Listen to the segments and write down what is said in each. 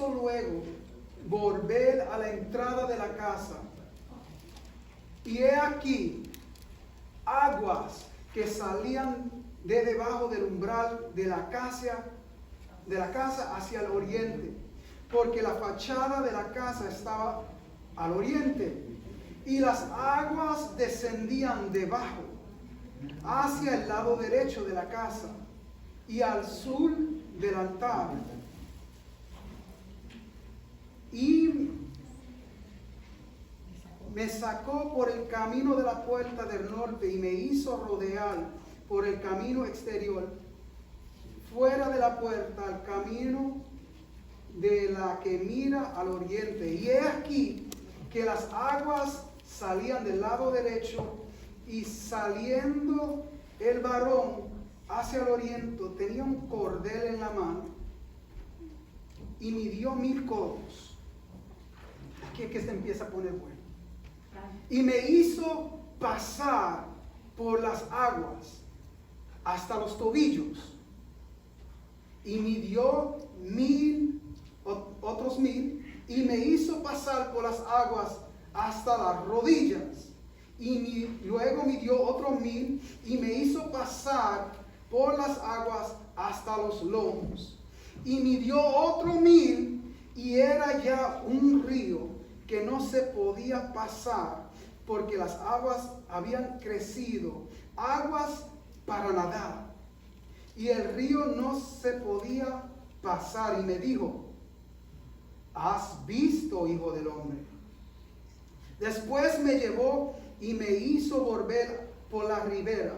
hizo luego volver a la entrada de la casa. Y he aquí aguas que salían de debajo del umbral de la casa hacia el oriente, porque la fachada de la casa estaba al oriente, y las aguas descendían debajo hacia el lado derecho de la casa y al sur del altar. Y me sacó por el camino de la puerta del norte y me hizo rodear por el camino exterior, fuera de la puerta, al camino de la que mira al oriente. Y he aquí que las aguas salían del lado derecho, y saliendo el varón hacia el oriente tenía un cordel en la mano y midió 1000 codos. Aquí es que se empieza a poner bueno. Y me hizo pasar por las aguas hasta los tobillos, y midió 1000, otros 1000, y me hizo pasar por las aguas hasta las rodillas, y luego midió otros 1000, y me hizo pasar por las aguas hasta los lomos, y midió otro 1000, y era ya un río que no se podía pasar, porque las aguas habían crecido, aguas para nadar, y el río no se podía pasar. Y me dijo: ¿has visto, hijo del hombre? Después me llevó y me hizo volver por la ribera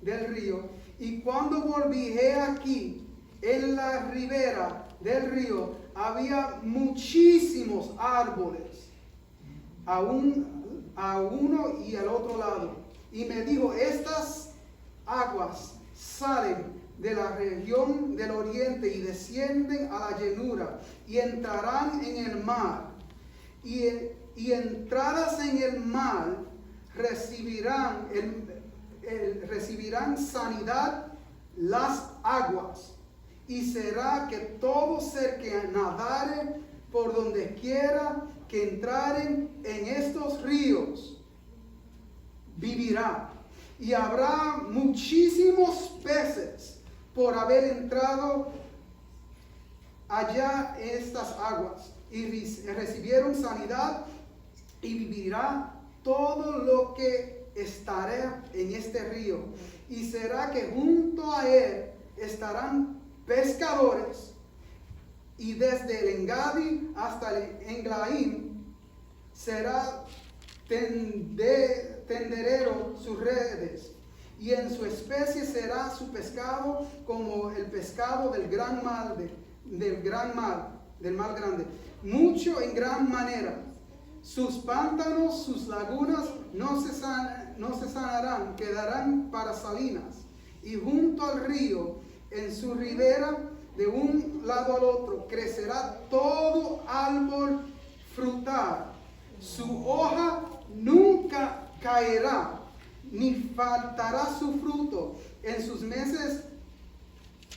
del río, y cuando volví, he aquí, en la ribera del río había muchísimos árboles, a uno y al otro lado. Y me dijo: estas aguas salen de la región del oriente y descienden a la llanura y entrarán en el mar, y entradas en el mar recibirán sanidad las aguas, y será que todo ser que nadare por donde quiera que entraren en estos ríos vivirá. Y habrá muchísimos peces por haber entrado allá en estas aguas, y recibieron sanidad, y vivirá todo lo que estará en este río. Y será que junto a él estarán pescadores, y desde el Engadi hasta el Englaim será tenderero sus redes, y en su especie será su pescado como el pescado del mar grande, mucho en gran manera. Sus pantanos, sus lagunas no se sanarán, quedarán para salinas, y junto al río, en su ribera, de un lado al otro, crecerá todo árbol frutal. Su hoja nunca caerá, ni faltará su fruto. En sus meses,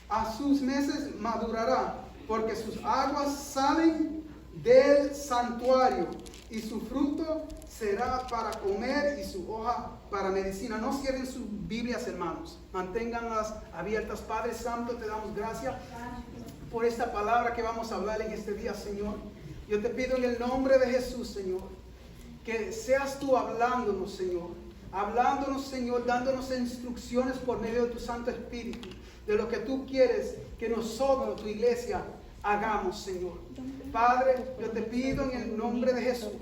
a sus meses madurará, porque sus aguas salen del santuario, y su fruto será para comer y su hoja para medicina. No cierren sus Biblias, hermanos, manténganlas abiertas. Padre Santo, te damos gracias por esta palabra que vamos a hablar en este día, Señor. Yo te pido en el nombre de Jesús, Señor, que seas tú hablándonos, Señor, dándonos instrucciones por medio de tu Santo Espíritu, de lo que tú quieres que nosotros, tu iglesia, hagamos, Señor. Padre, yo te pido en el nombre de Jesús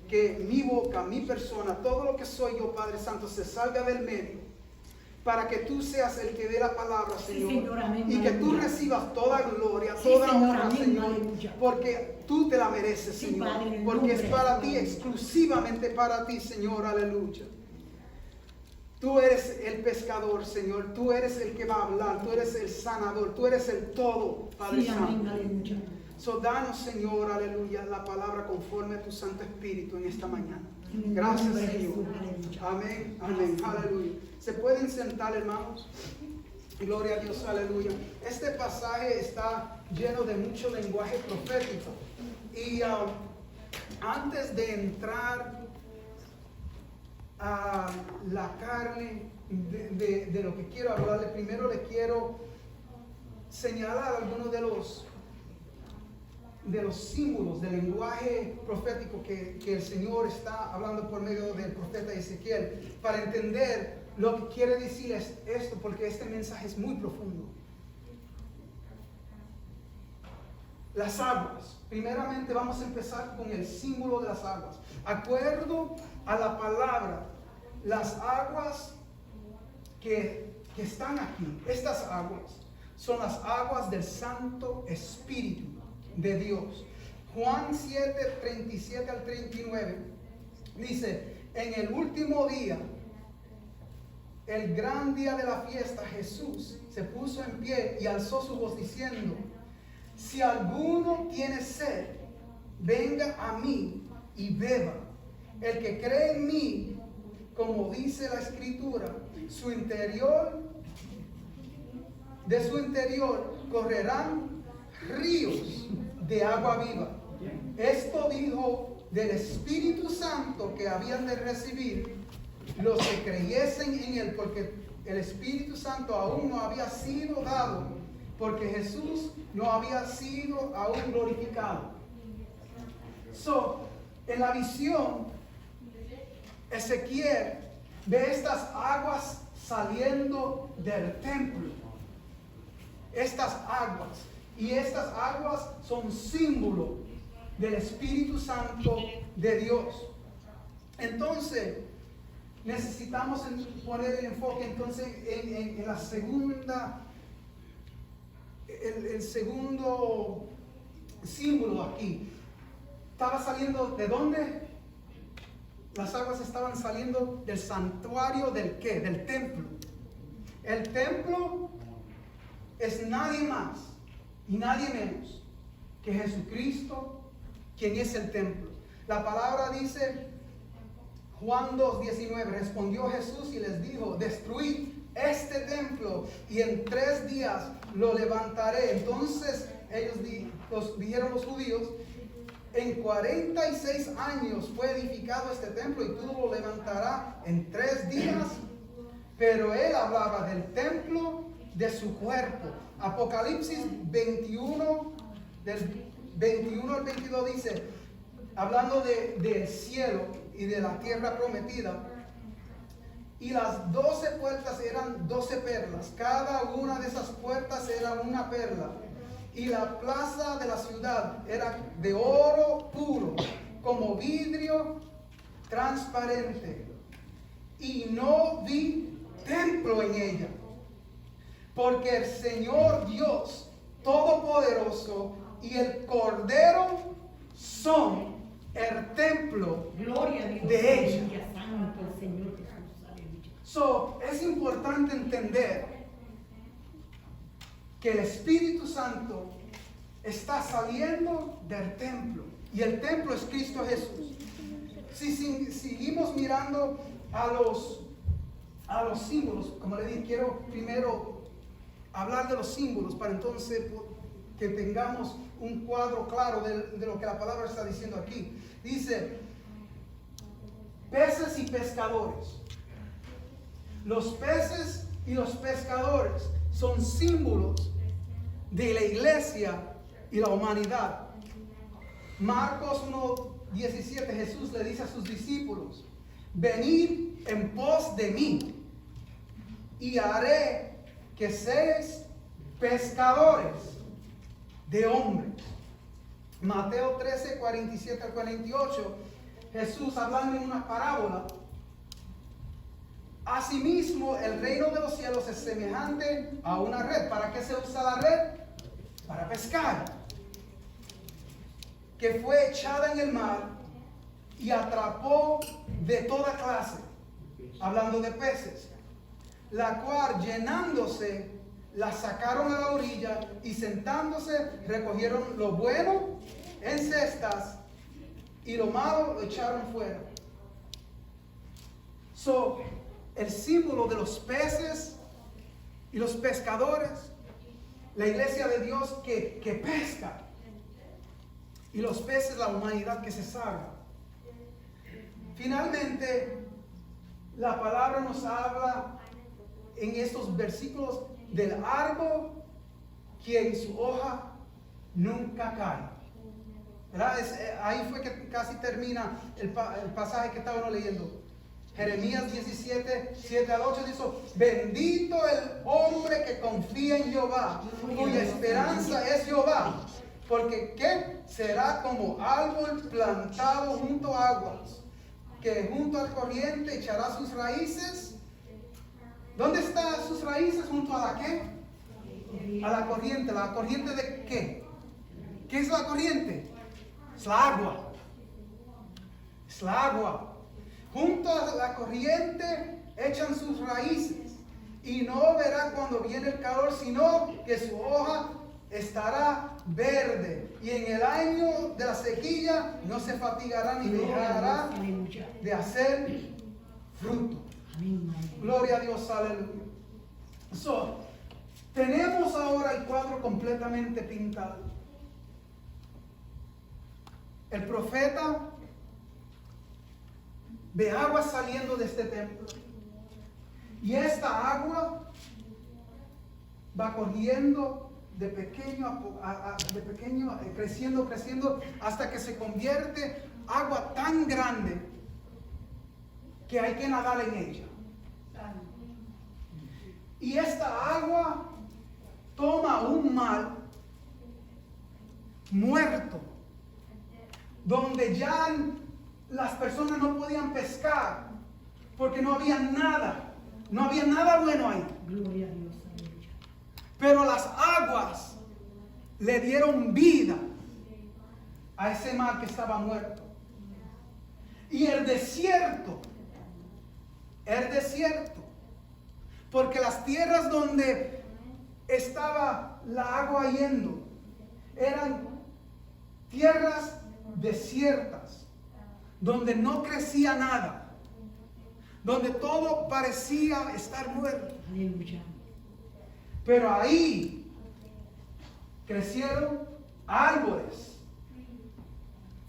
que mi boca, mi persona, todo lo que soy yo, Padre Santo, se salga del medio, para que tú seas el que dé la palabra, Señor, sí, Señor, amén, y que tú recibas toda gloria, sí, toda honra, amén, Señor, aleluya, porque tú te la mereces, sí, Señor, Padre, porque es para ti, exclusivamente para ti, Señor, aleluya. Tú eres el pescador, Señor, tú eres el que va a hablar, tú eres el sanador, tú eres el todo, Padre, sí, Santo. Amén, aleluya. So, danos, Señor, aleluya, la palabra conforme a tu Santo Espíritu en esta mañana. Gracias, Señor. Amén, amén, aleluya. ¿Se pueden sentar, hermanos? Gloria a Dios, aleluya. Este pasaje está lleno de mucho lenguaje profético. Y antes de entrar a la carne de lo que quiero hablarle, primero le quiero señalar algunos de los símbolos del lenguaje profético que el Señor está hablando por medio del profeta Ezequiel, para entender lo que quiere decir esto, porque este mensaje es muy profundo. Las aguas. Primeramente vamos a empezar con el símbolo de las aguas. Acuerdo a la palabra, las aguas que están aquí, estas aguas, son las aguas del Santo Espíritu de Dios. Juan 7, 37 al 39 dice: en el último día, el gran día de la fiesta, Jesús se puso en pie y alzó su voz diciendo: si alguno tiene sed, venga a mí y beba. El que cree en mí, como dice la Escritura, de su interior correrán ríos de agua viva. Esto dijo del Espíritu Santo que habían de recibir los que creyesen en él, porque el Espíritu Santo aún no había sido dado, porque Jesús no había sido aún glorificado. En la visión, Ezequiel ve estas aguas saliendo del templo. Estas aguas. Y estas aguas son símbolo del Espíritu Santo de Dios. Entonces, necesitamos poner el enfoque entonces en la segunda, el segundo símbolo aquí. Estaba saliendo ¿de dónde? Las aguas estaban saliendo del santuario ¿del qué? Del templo. El templo es nadie más y nadie menos que Jesucristo, quien es el templo. La palabra dice, Juan 2:19, respondió Jesús y les dijo: destruid este templo y en 3 días lo levantaré. Entonces dijeron los judíos: en 46 años fue edificado este templo y tú lo levantarás en 3 días. Pero él hablaba del templo de su cuerpo. Apocalipsis 21, del 21 al 22 dice, hablando del cielo y de la tierra prometida: y las 12 puertas eran 12 perlas, cada una de esas puertas era una perla. Y la plaza de la ciudad era de oro puro, como vidrio transparente. Y no vi templo en ella, porque el Señor Dios Todopoderoso y el Cordero son el templo de ella. Es importante entender que el Espíritu Santo está saliendo del templo, y el templo es Cristo Jesús. Si seguimos mirando a los símbolos, como le dije, quiero primero hablar de los símbolos para entonces que tengamos un cuadro claro de lo que la palabra está diciendo aquí. Dice: peces y pescadores. Los peces y los pescadores son símbolos de la iglesia y la humanidad. Marcos 1:17, Jesús le dice a sus discípulos: venid en pos de mí y haré que seáis pescadores de hombres. Mateo 13, 47 al 48, Jesús hablando en una parábola: asimismo, el reino de los cielos es semejante a una red. ¿Para qué se usa la red? Para pescar. Que fue echada en el mar y atrapó de toda clase, hablando de peces, la cual, llenándose, la sacaron a la orilla y sentándose recogieron lo bueno en cestas y lo malo lo echaron fuera. El símbolo de los peces y los pescadores, la iglesia de Dios que pesca. Y los peces, la humanidad que se salva. Finalmente, la palabra nos habla en estos versículos del árbol que en su hoja nunca cae. ¿Verdad? Ahí fue que casi termina el pasaje que estábamos leyendo. Jeremías 17, 7 al 8 dice: bendito el hombre que confía en Jehová, cuya esperanza es Jehová. Porque ¿qué? Será como árbol plantado junto a aguas, que junto al corriente echará sus raíces. ¿Dónde están sus raíces? ¿Junto a la qué? A la corriente. ¿La corriente de qué? ¿Qué es la corriente? Es la agua. Es la agua. Junto a la corriente echan sus raíces. Y no verá cuando viene el calor, sino que su hoja estará verde. Y en el año de la sequía no se fatigará ni dejará de hacer fruto. Gloria a Dios, aleluya. Tenemos ahora el cuadro completamente pintado. El profeta ve agua saliendo de este templo. Y esta agua va corriendo de pequeño creciendo hasta que se convierte agua tan grande que hay que nadar en ella. Y esta agua toma un mar muerto, donde ya las personas no podían pescar, porque no había nada bueno ahí. Gloria a Dios. Pero las aguas le dieron vida a ese mar que estaba muerto. Y el desierto, porque las tierras donde estaba la agua yendo eran tierras desiertas, donde no crecía nada, donde todo parecía estar muerto. Aleluya. Pero ahí crecieron árboles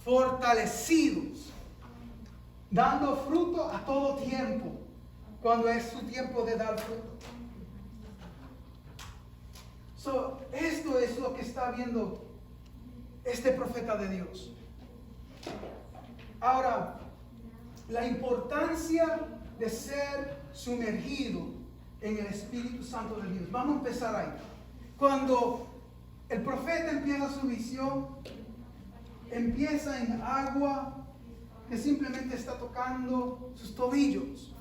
fortalecidos, dando fruto a todo tiempo, cuando es su tiempo de dar fruto. Esto es lo que está viendo este profeta de Dios. Ahora, la importancia de ser sumergido en el Espíritu Santo de Dios. Vamos a empezar ahí. Cuando el profeta empieza su visión, empieza en agua que simplemente está tocando sus tobillos.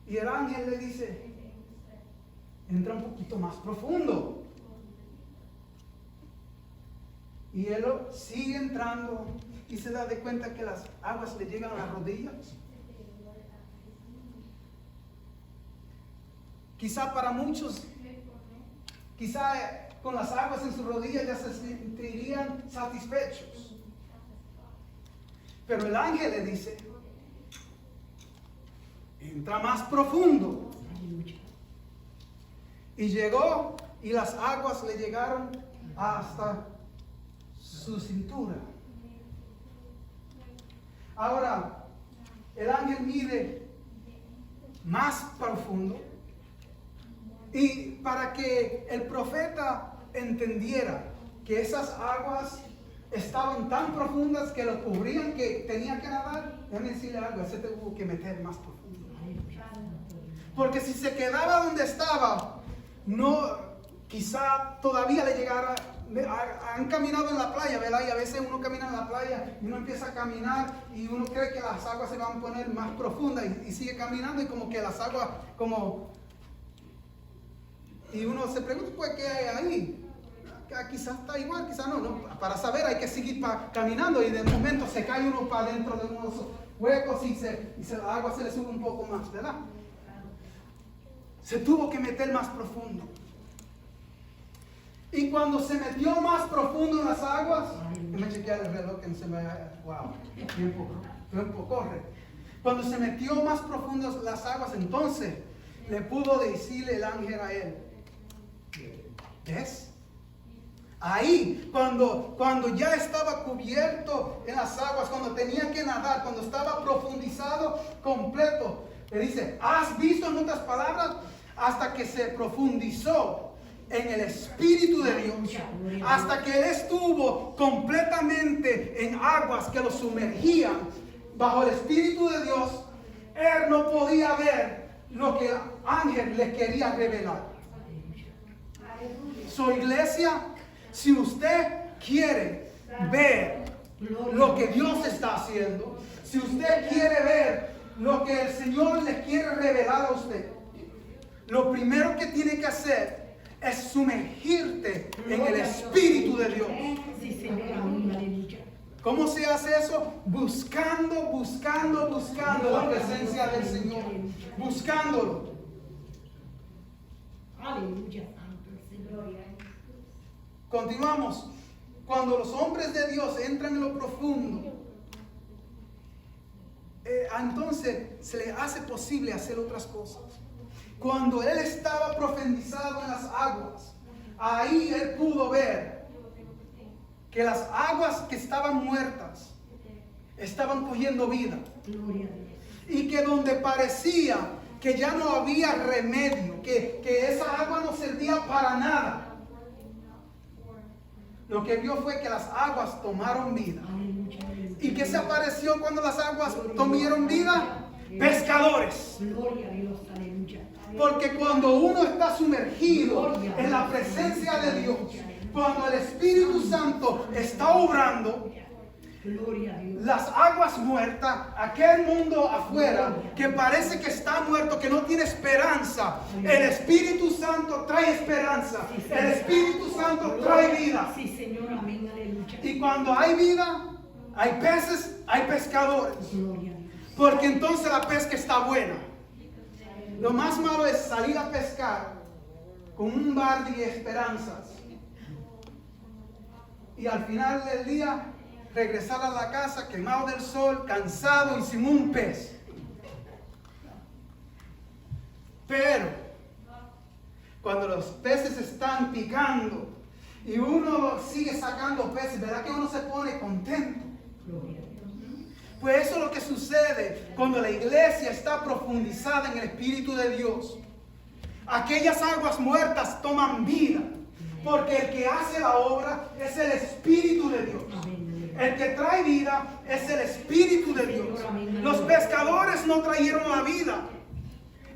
Y el ángel le dice: entra un poquito más profundo. Y él sigue entrando y se da de cuenta que las aguas le llegan a las rodillas. Quizá para muchos, con las aguas en sus rodillas ya se sentirían satisfechos. Pero el ángel le dice: entra más profundo. Y llegó y las aguas le llegaron hasta su cintura. Ahora, el ángel mide más profundo, y para que el profeta entendiera que esas aguas estaban tan profundas que lo cubrían, que tenía que nadar, déjame decirle algo: se tuvo que meter más profundo. Porque si se quedaba donde estaba, quizá todavía le llegara. Han caminado en la playa, ¿verdad? Y a veces uno camina en la playa y uno empieza a caminar y uno cree que las aguas se van a poner más profundas y sigue caminando, y como que las aguas y uno se pregunta: pues, ¿qué hay ahí? Quizás está igual, quizás no. Para saber hay que seguir caminando, y de momento se cae uno para dentro de unos huecos y la agua se le sube un poco más, ¿verdad? Se tuvo que meter más profundo. Y cuando se metió más profundo en las aguas, déjame chequear el reloj que no se me vaya. Wow, tiempo corre. Cuando se metió más profundo en las aguas, entonces le pudo decir el ángel a él. ¿Ves? Ahí, cuando ya estaba cubierto en las aguas, cuando tenía que nadar, cuando estaba profundizado completo, le dice, ¿has visto, en otras palabras? Hasta que se profundizó en el Espíritu de Dios, hasta que él estuvo completamente en aguas que lo sumergían bajo el Espíritu de Dios, él no podía ver lo que el ángel le quería revelar. Su iglesia, si usted quiere ver lo que Dios está haciendo, si usted quiere ver lo que el Señor le quiere revelar a usted, lo primero que tiene que hacer es sumergirte en el Espíritu de Dios. ¿Cómo se hace eso? Buscando la presencia del Señor. Buscándolo. Aleluya. Continuamos. Cuando los hombres de Dios entran en lo profundo, entonces se le hace posible hacer otras cosas. Cuando él estaba profundizado en las aguas, ahí él pudo ver que las aguas que estaban muertas estaban cogiendo vida. Y que donde parecía que ya no había remedio, que esa agua no servía para nada, lo que vio fue que las aguas tomaron vida. ¿Y qué se apareció cuando las aguas tomaron vida? Pescadores. Porque cuando uno está sumergido en la presencia de Dios, cuando el Espíritu Santo está obrando, las aguas muertas, aquel mundo afuera que parece que está muerto, que no tiene esperanza, el Espíritu Santo trae esperanza. El Espíritu Santo trae vida. Y cuando hay vida, hay peces, hay pescadores. Porque entonces la pesca está buena. Lo más malo es salir a pescar con un balde de esperanzas y al final del día regresar a la casa quemado del sol, cansado y sin un pez. Pero cuando los peces están picando y uno sigue sacando peces, ¿verdad que uno se pone contento? Pues eso es lo que sucede cuando la iglesia está profundizada en el Espíritu de Dios. Aquellas aguas muertas toman vida, porque el que hace la obra es el Espíritu de Dios. El que trae vida es el Espíritu de Dios. Los pescadores no trajeron la vida.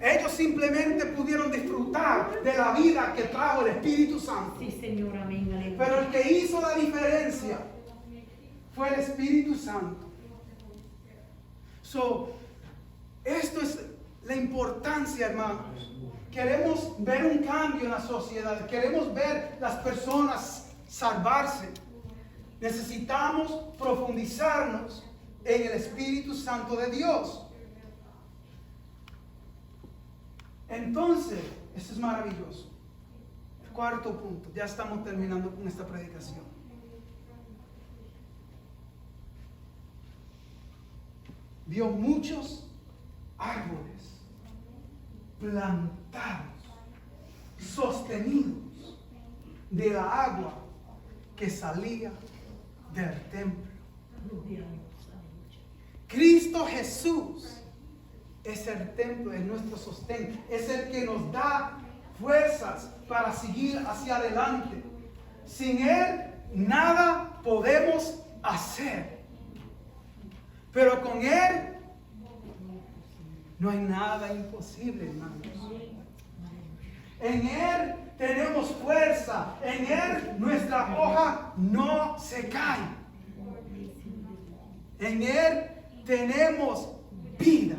Ellos simplemente pudieron disfrutar de la vida que trajo el Espíritu Santo. Pero el que hizo la diferencia fue el Espíritu Santo. Esto es la importancia, hermanos. Queremos ver un cambio en la sociedad. Queremos ver las personas salvarse. Necesitamos profundizarnos en el Espíritu Santo de Dios. Entonces, esto es maravilloso. El cuarto punto. Ya estamos terminando con esta predicación. Vio muchos árboles plantados, sostenidos de la agua que salía del templo. Cristo Jesús es el templo, es nuestro sostén, es el que nos da fuerzas para seguir hacia adelante. Sin Él nada podemos hacer. Pero con Él no hay nada imposible, hermanos. En Él tenemos fuerza. En Él nuestra hoja no se cae. En Él tenemos vida.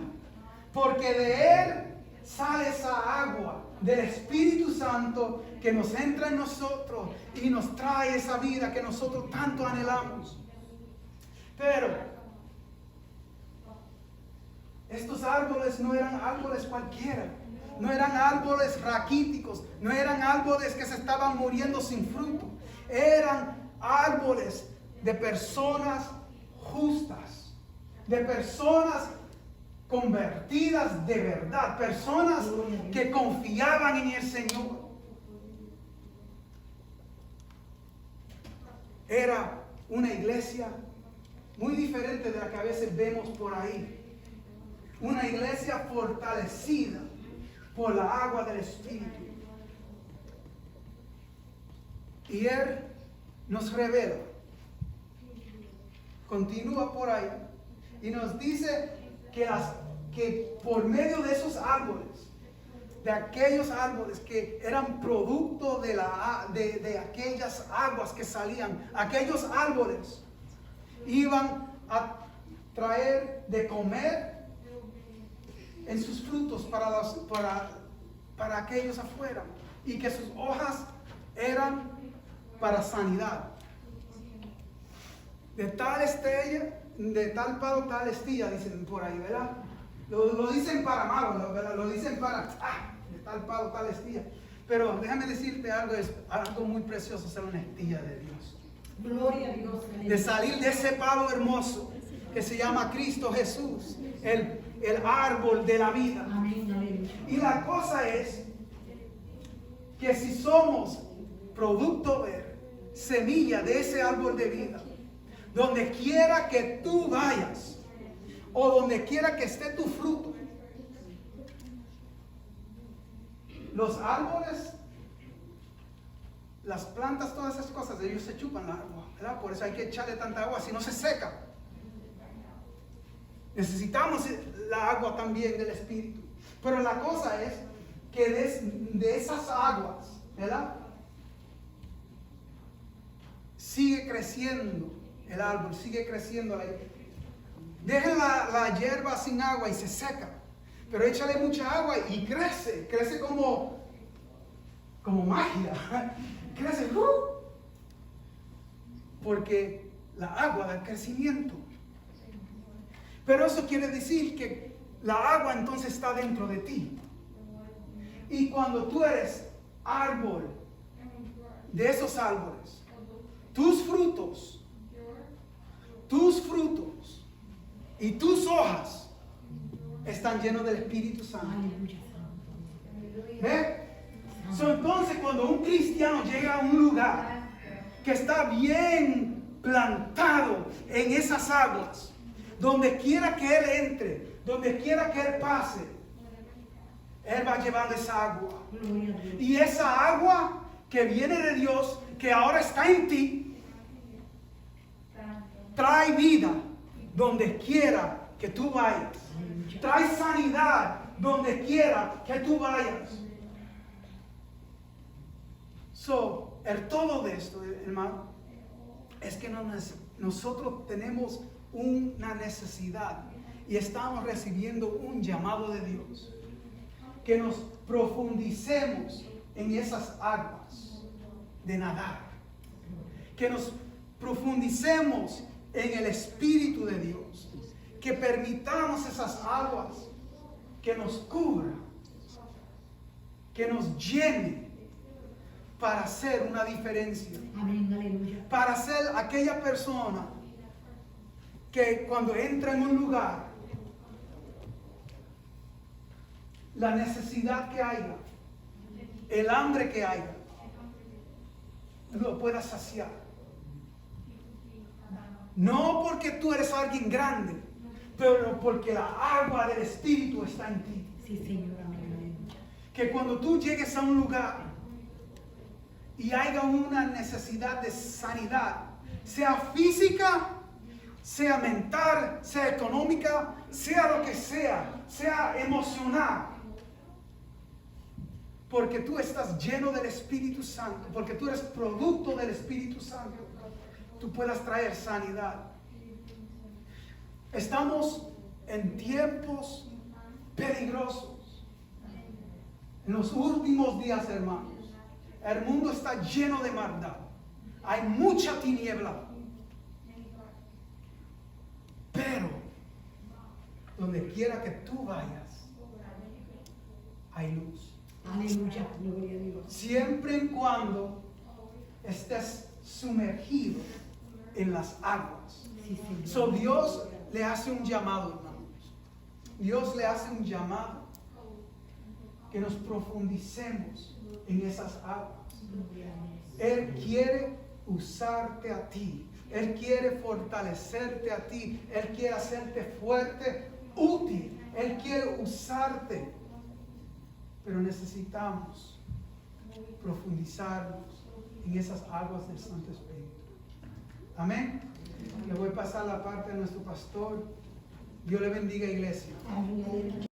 Porque de Él sale esa agua del Espíritu Santo que nos entra en nosotros y nos trae esa vida que nosotros tanto anhelamos. Pero estos árboles no eran árboles cualquiera, no eran árboles raquíticos, no eran árboles que se estaban muriendo sin fruto, eran árboles de personas justas, de personas convertidas de verdad, personas que confiaban en el Señor. Era una iglesia muy diferente de la que a veces vemos por ahí. Una iglesia fortalecida por la agua del Espíritu. Y Él nos revela, continúa por ahí, y nos dice que por medio de esos árboles, de aquellos árboles que eran producto de aquellas aguas que salían, aquellos árboles iban a traer de comer en sus frutos para aquellos afuera, y que sus hojas eran para sanidad. De tal estella, de tal palo, tal estilla, dicen por ahí, ¿verdad? Lo dicen para malo, ¿verdad? Lo dicen para, de tal palo, tal estilla. Pero déjame decirte algo, es algo muy precioso ser una estilla de Dios. Gloria a Dios. De salir de ese palo hermoso que se llama Cristo Jesús, el árbol de la vida. Amén. Y la cosa es que si somos producto de semilla de ese árbol de vida, donde quiera que tú vayas o donde quiera que esté tu fruto, los árboles, las plantas, todas esas cosas, ellos se chupan la agua, ¿verdad? Por eso hay que echarle tanta agua, si no se seca. Necesitamos la agua también del Espíritu. Pero la cosa es que de esas aguas, ¿verdad? Sigue creciendo el árbol, sigue creciendo la hierba. Dejen la hierba sin agua y se seca. Pero échale mucha agua y crece como magia. Crece, porque la agua da crecimiento. Pero eso quiere decir que la agua entonces está dentro de ti. Y cuando tú eres árbol de esos árboles, tus frutos y tus hojas están llenos del Espíritu Santo. ¿Ve? Entonces cuando un cristiano llega a un lugar que está bien plantado en esas aguas, donde quiera que él entre, donde quiera que él pase, él va llevando esa agua. Y esa agua que viene de Dios, que ahora está en ti, trae vida donde quiera que tú vayas. Trae sanidad donde quiera que tú vayas. El todo de esto, hermano, es que nosotros tenemos una necesidad y estamos recibiendo un llamado de Dios. Que nos profundicemos en esas aguas de nadar. Que nos profundicemos en el Espíritu de Dios. Que permitamos esas aguas que nos cubran, que nos llenen para hacer una diferencia. Amén, aleluya. Para ser aquella persona que cuando entra en un lugar, la necesidad que haya, el hambre que haya, lo pueda saciar. No porque tú eres alguien grande, pero porque la agua del Espíritu está en ti. Sí, Señor, amén. Que cuando tú llegues a un lugar y haya una necesidad de sanidad, sea física, sea mental, sea económica, sea lo que sea emocional, porque tú estás lleno del Espíritu Santo, porque tú eres producto del Espíritu Santo, tú puedas traer sanidad. Estamos en tiempos peligrosos. En los últimos días, hermanos, el mundo está lleno de maldad. Hay mucha tiniebla. Pero, donde quiera que tú vayas, hay luz. Aleluya, gloria a Dios. Siempre y cuando estés sumergido en las aguas. Sí, Señor. Dios le hace un llamado, hermanos. Dios le hace un llamado que nos profundicemos en esas aguas. Él quiere usarte a ti. Él quiere fortalecerte a ti. Él quiere hacerte fuerte, útil. Él quiere usarte. Pero necesitamos profundizarnos en esas aguas del Santo Espíritu. Amén. Le voy a pasar la parte a nuestro pastor. Dios le bendiga, iglesia. Amén.